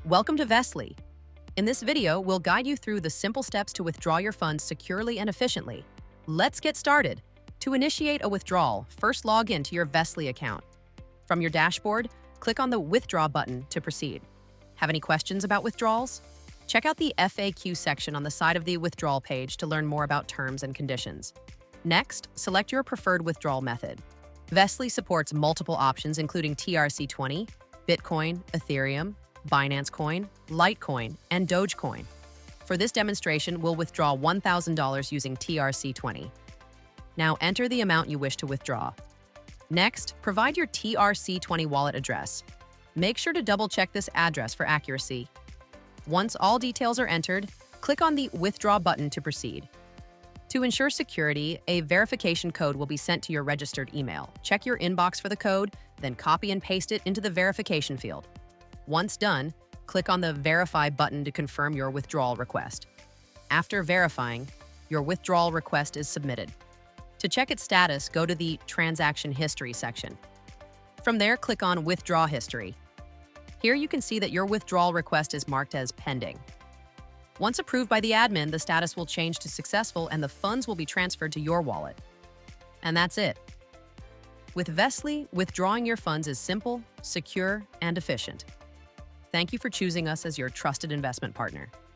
Welcome to Vestlye. In this video, we'll guide you through the simple steps to withdraw your funds securely and efficiently. Let's get started. To initiate a withdrawal, first log in to your Vestlye account. From your dashboard, click on the Withdraw button to proceed. Have any questions about withdrawals? Check out the FAQ section on the side of the withdrawal page to learn more about terms and conditions. Next, select your preferred withdrawal method. Vestlye supports multiple options including TRC20, Bitcoin, Ethereum, Binance Coin, Litecoin, and Dogecoin. For this demonstration, we'll withdraw $1,000 using TRC20. Now enter the amount you wish to withdraw. Next, provide your TRC20 wallet address. Make sure to double-check this address for accuracy. Once all details are entered, click on the Withdraw button to proceed. To ensure security, a verification code will be sent to your registered email. Check your inbox for the code, then copy and paste it into the verification field. Once done, click on the Verify button to confirm your withdrawal request. After verifying, your withdrawal request is submitted. To check its status, go to the Transaction History section. From there, click on Withdraw History. Here you can see that your withdrawal request is marked as pending. Once approved by the admin, the status will change to successful and the funds will be transferred to your wallet. And that's it. With Vestlye, withdrawing your funds is simple, secure, and efficient. Thank you for choosing us as your trusted investment partner.